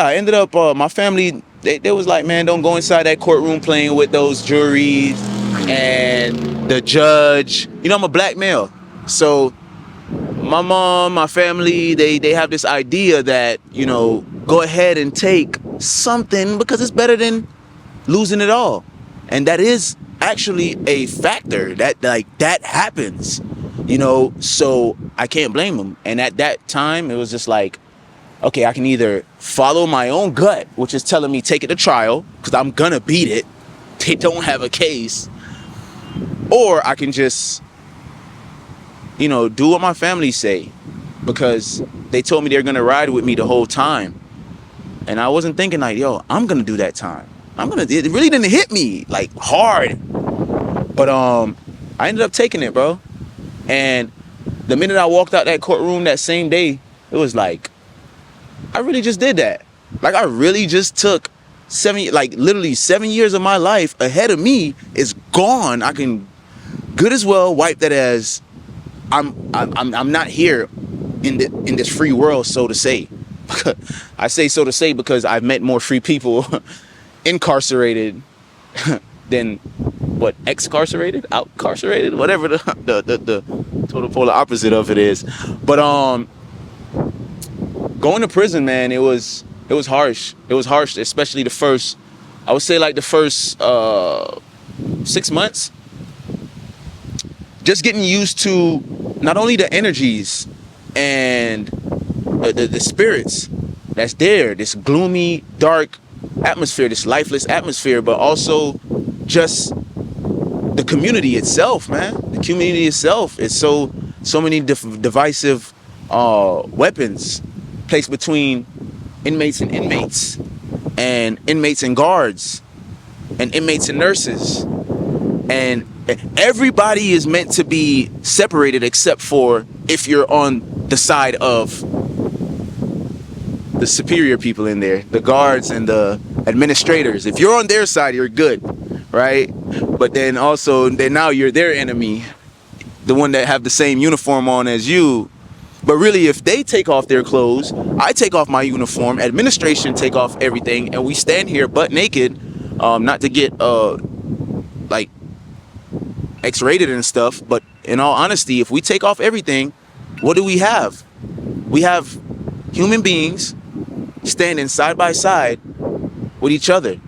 I ended up, my family, they was like, man, don't go inside that courtroom playing with those juries and the judge. You know, I'm a black male. So my mom, my family, they have this idea that, you know, go ahead and take something because it's better than losing it all. And that is actually a factor that happens, you know, so I can't blame them. And at that time, it was just like, okay, I can either follow my own gut, which is telling me take it to trial because I'm gonna beat it. They don't have a case. Or I can just, you know, do what my family say because they told me they're gonna ride with me the whole time. And I wasn't thinking like, yo, I'm gonna do that time. It really didn't hit me like hard. But I ended up taking it, bro. And the minute I walked out that courtroom that same day, it was like, I really just did that. Like I really just took literally 7 years of my life ahead of me is gone. I can good as well wipe that as I'm not here in this free world, so to say. I say so to say because I've met more free people incarcerated than what excarcerated, outcarcerated, whatever the total polar opposite of it is. But going to prison, man, it was harsh. It was harsh, especially the first 6 months. Just getting used to not only the energies and the spirits that's there, this gloomy, dark atmosphere, this lifeless atmosphere, but also just the community itself, man. The community itself is so many divisive weapons placed between inmates and inmates and guards and inmates and nurses, and everybody is meant to be separated except for if you're on the side of the superior people in there, the guards and the administrators. If you're on their side, you're good, right? But then also, now you're their enemy, the one that have the same uniform on as you. But really, if they take off their clothes, I take off my uniform, administration take off everything, and we stand here butt naked, not to get like X-rated and stuff, but in all honesty, if we take off everything, what do we have? We have human beings standing side by side with each other,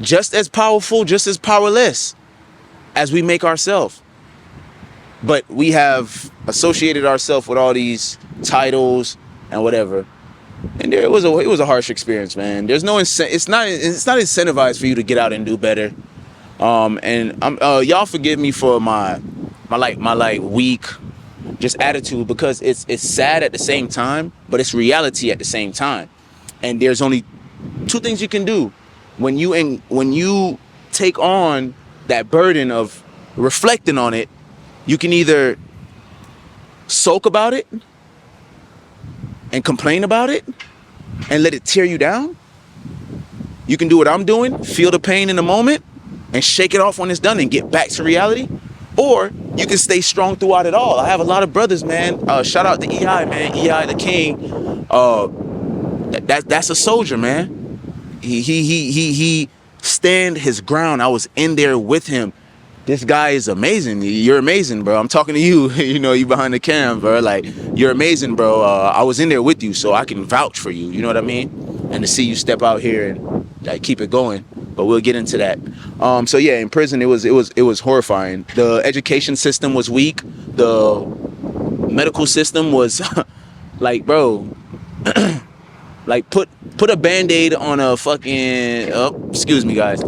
just as powerful, just as powerless as we make ourselves. But we have associated ourselves with all these titles and whatever. And it was a harsh experience, man. There's no it's not incentivized for you to get out and do better. And y'all forgive me for my weak just attitude, because it's sad at the same time, but it's reality at the same time. And there's only two things you can do when you take on that burden of reflecting on it. You can either sulk about it and complain about it and let it tear you down. You can do what I'm doing, feel the pain in the moment and shake it off when it's done and get back to reality. Or you can stay strong throughout it all. I have a lot of brothers, man. Shout out to EI, man. EI the king. That's a soldier, man. He stand his ground. I was in there with him. This guy is amazing. You're amazing, bro. I'm talking to you. You know, you behind the cam, bro. Like, you're amazing, bro. I was in there with you, so I can vouch for you. You know what I mean? And to see you step out here and like keep it going. But we'll get into that. So yeah, in prison it was horrifying. The education system was weak. The medical system was like, bro, like put a band-aid on a fucking excuse me, guys.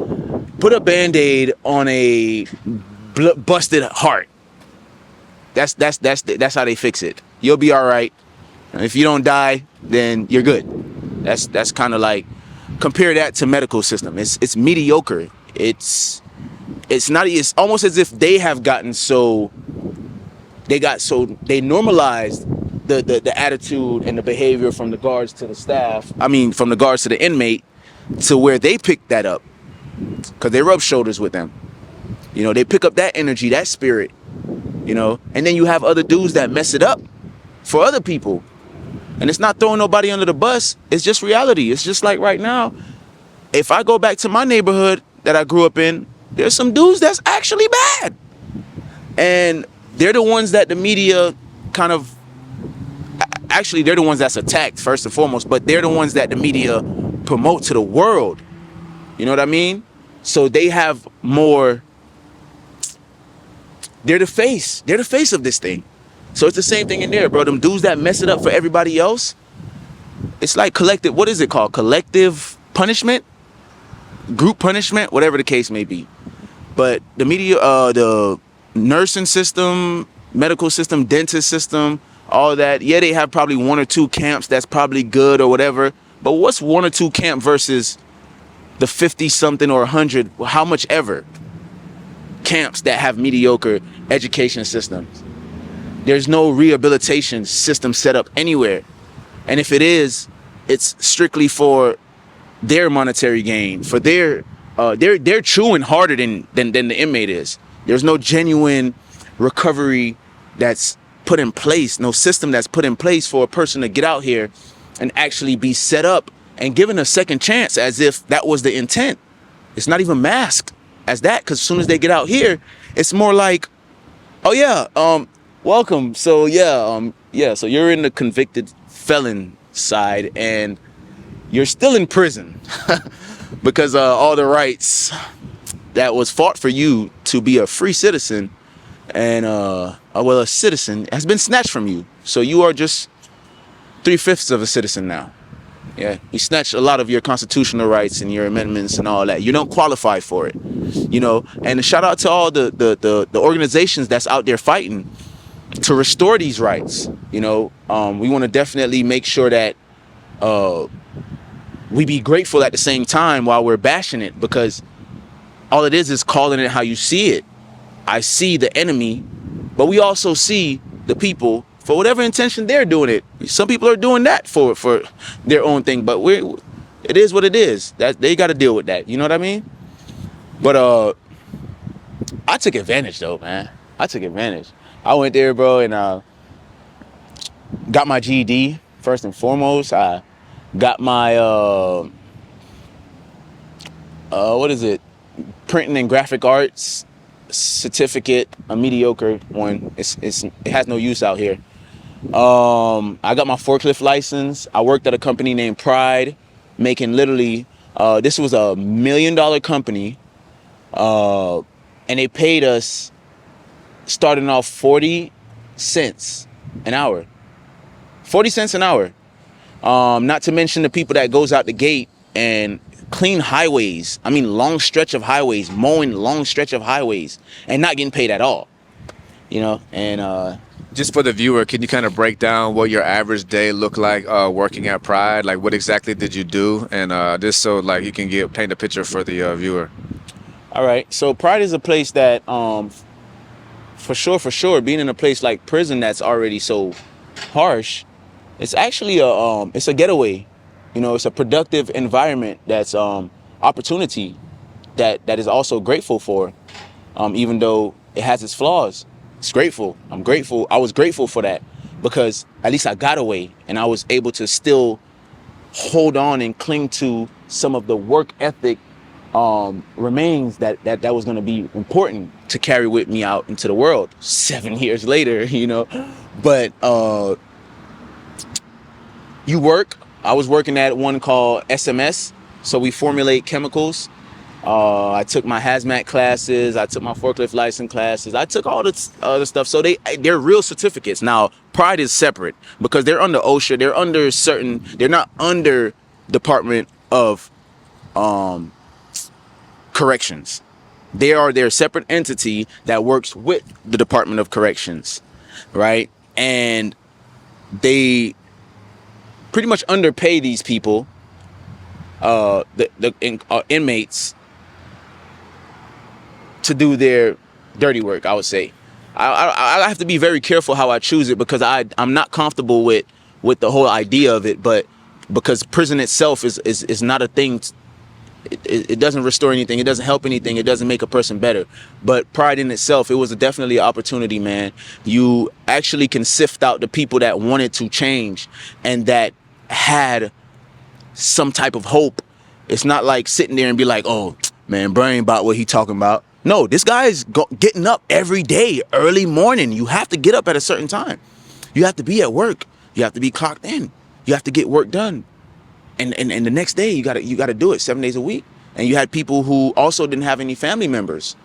Put a band-aid on a busted heart. That's how they fix it. You'll be all right. If you don't die, then you're good. That's kind of like, compare that to medical system. It's mediocre. It's almost as if they have gotten they normalized the attitude and the behavior from the guards to the staff. I mean, from the guards to the inmate, to where they pick that up. Because they rub shoulders with them. You know, they pick up that energy, that spirit, you know. And then you have other dudes that mess it up for other people. And it's not throwing nobody under the bus. It's just reality. It's just like right now, if I go back to my neighborhood that I grew up in, there's some dudes that's actually bad. And they're the ones that the media kind of, actually they're the ones that's attacked first and foremost, but they're the ones that the media promote to the world. You know what I mean? So they have more, they're the face of this thing. So it's the same thing in there, bro. Them dudes that mess it up for everybody else, it's like collective, what is it called? Collective punishment? Group punishment? Whatever the case may be. But the media, the nursing system, medical system, dentist system, all that, yeah, they have probably one or two camps that's probably good or whatever. But what's one or two camp versus the 50-something or 100, how much ever, camps that have mediocre education systems? There's no rehabilitation system set up anywhere. And if it is, it's strictly for their monetary gain, for they're chewing harder than the inmate is. There's no genuine recovery that's put in place, no system that's put in place for a person to get out here and actually be set up and given a second chance as if that was the intent. It's not even masked as that, because as soon as they get out here, it's more like, oh yeah, welcome. So yeah, so you're in the convicted felon side and you're still in prison because all the rights that was fought for you to be a free citizen and a citizen has been snatched from you. So you are just 3/5 of a citizen now. Yeah, we snatched a lot of your constitutional rights and your amendments and all that. You don't qualify for it, you know. And shout out to all the organizations that's out there fighting to restore these rights. You know, we want to definitely make sure that we be grateful at the same time while we're bashing it, because all it is calling it how you see it. I see the enemy, but we also see the people for whatever intention they're doing it. Some people are doing that for their own thing, but it is what it is. That they got to deal with that. You know what I mean? But I took advantage though, man. I took advantage. I went there, bro, and got my GED first and foremost. I got my what is it? Printing and graphic arts certificate, a mediocre one. It has no use out here. I got my forklift license. I worked at a company named Pride, making literally, this was $1 million company, and they paid us starting off 40 cents an hour. 40 cents an hour. Not to mention the people that goes out the gate and clean highways. I mean, long stretch of highways, mowing long stretch of highways and not getting paid at all, you know. And just for the viewer, can you kind of break down what your average day looked like working at Pride? Like, what exactly did you do? And just so like you can paint a picture for the viewer. All right. So Pride is a place that, for sure, being in a place like prison that's already so harsh, it's actually it's a getaway. You know, it's a productive environment that's opportunity that is also grateful for, even though it has its flaws. It's grateful. I'm grateful. I was grateful for that because at least I got away and I was able to still hold on and cling to some of the work ethic remains that was going to be important to carry with me out into the world 7 years later, you know. But you work. I was working at one called SMS. So we formulate chemicals. I took my hazmat classes. I took my forklift license classes. I took all the other stuff. So they're real certificates. Now, Pride is separate because they're under OSHA. They're under they're not under Department of Corrections. They are their separate entity that works with the Department of Corrections, right? And they pretty much underpay these people, the inmates, to do their dirty work, I would say. I have to be very careful how I choose it because I'm not comfortable with the whole idea of it, but because prison itself is not a thing it doesn't restore anything. It doesn't help anything. It doesn't make a person better. But pride in itself, it was definitely an opportunity, man. You actually can sift out the people that wanted to change and that had some type of hope. It's not like sitting there and be like, oh, man, bro ain't about what he talking about. No, this guy is getting up every day, early morning. You have to get up at a certain time. You have to be at work. You have to be clocked in. You have to get work done. And the next day you gotta do it 7 days a week. And you had people who also didn't have any family members.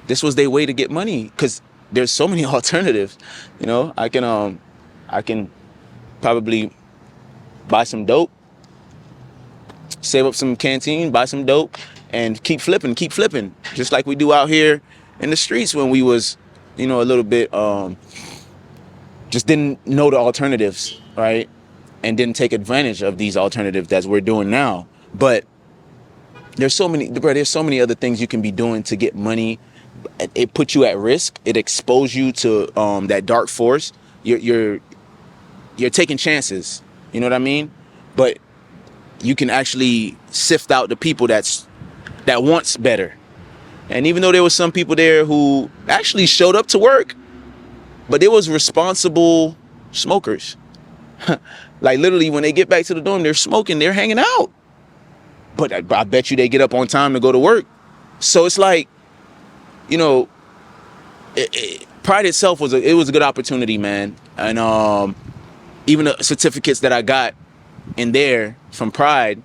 This was their way to get money because there's so many alternatives. You know, I can probably buy some dope, save up some canteen, buy some dope, and keep flipping, just like we do out here in the streets when we was, you know, a little bit just didn't know the alternatives, right? And didn't take advantage of these alternatives that we're doing now. But there's so many other things you can be doing to get money. It puts you at risk. It exposes you to that dark force. You're taking chances. You know what I mean? But you can actually sift out the people that wants better. And even though there was some people there who actually showed up to work, but they was responsible smokers. Like literally when they get back to the dorm, they're smoking, they're hanging out. But I bet you they get up on time to go to work. So it's like, you know, pride itself was a good opportunity, man. And even the certificates that I got in there from Pride,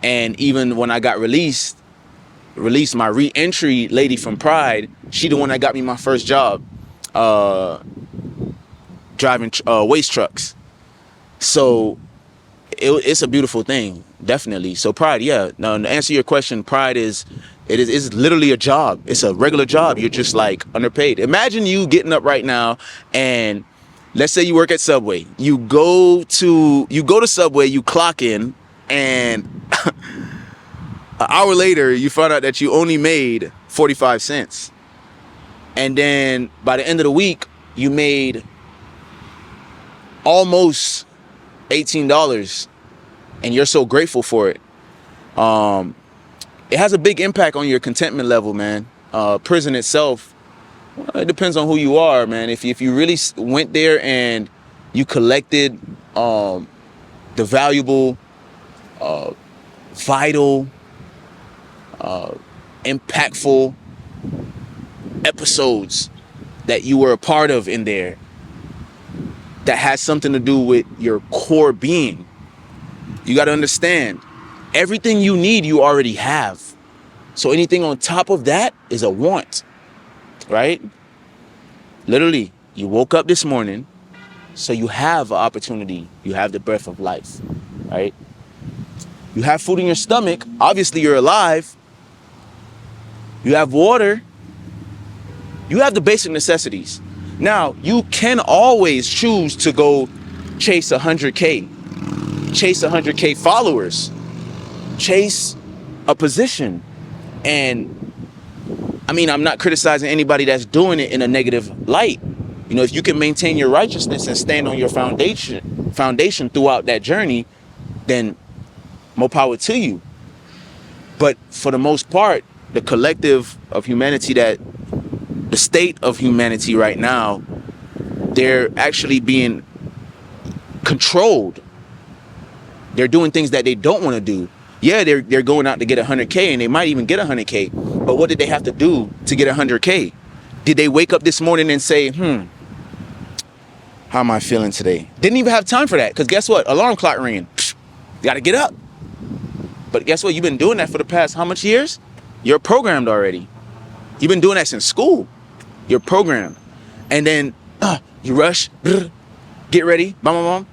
and even when I got released, my re-entry lady from Pride, she the one that got me my first job, driving waste trucks. So it's a beautiful thing, definitely. So Pride, yeah. Now to answer your question, Pride is literally a job. It's a regular job. You're just like underpaid. Imagine you getting up right now and let's say you work at Subway. You go to Subway, you clock in, and an hour later you find out that you only made 45 cents. And then by the end of the week, you made almost $18, and you're so grateful for it. It has a big impact on your contentment level, man. Prison itself, it depends on who you are, man. If you really went there and you collected the valuable, vital, impactful episodes that you were a part of in there, that has something to do with your core being. You got to understand, everything you need, you already have. So anything on top of that is a want, right? Literally, you woke up this morning, so you have an opportunity. You have the breath of life, right? You have food in your stomach. Obviously, you're alive. You have water. You have the basic necessities. Now, you can always choose to go chase 100K, chase 100K followers, chase a position. And I mean, I'm not criticizing anybody that's doing it in a negative light. You know, if you can maintain your righteousness and stand on your foundation throughout that journey, then more power to you. But for the most part, the collective of humanity, the state of humanity right now, they're actually being controlled. They're doing things that they don't want to do. Yeah, they're going out to get 100K, and they might even get 100K. But what did they have to do to get 100K? Did they wake up this morning and say, how am I feeling today? Didn't even have time for that, because guess what? Alarm clock ringing. You got to get up. But guess what? You've been doing that for the past how much years? You're programmed already. You've been doing that since school. You're programmed. And then you rush, get ready, bam.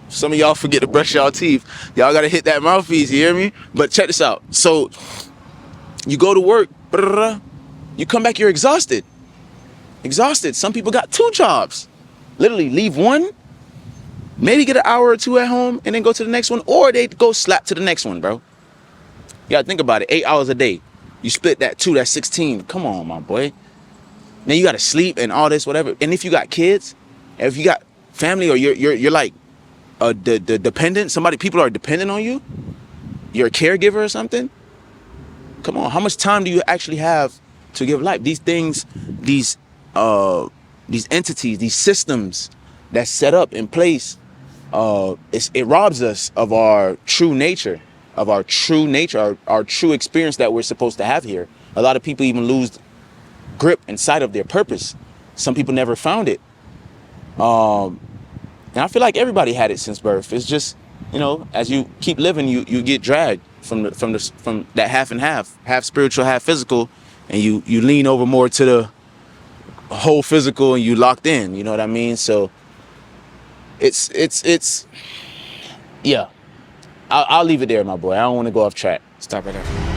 Some of y'all forget to brush y'all teeth. Y'all got to hit that mouthpiece, you hear me? But check this out. So you go to work, you come back, you're exhausted. Some people got 2 jobs. Literally leave one, maybe get an hour or 2 at home, and then go to the next one, or they go slap to the next one, bro. You gotta think about it. 8 hours a day. You split that 2, that's 16. Come on, my boy. Then you gotta sleep and all this, whatever. And if you got kids, if you got family, or you're like the dependent, people are dependent on you, you're a caregiver or something, Come on, how much time do you actually have to give life? These things, these entities, these systems that's set up in place, it robs us of our true nature, our true experience that we're supposed to have here. A lot of people even lose grip and sight of their purpose. Some people never found it. And I feel like everybody had it since birth. It's just, as you keep living, you get dragged from that half and half spiritual, half physical, and you lean over more to the whole physical, and you locked in. You know what I mean? So it's yeah. I'll leave it there, my boy. I don't want to go off track. Stop it there.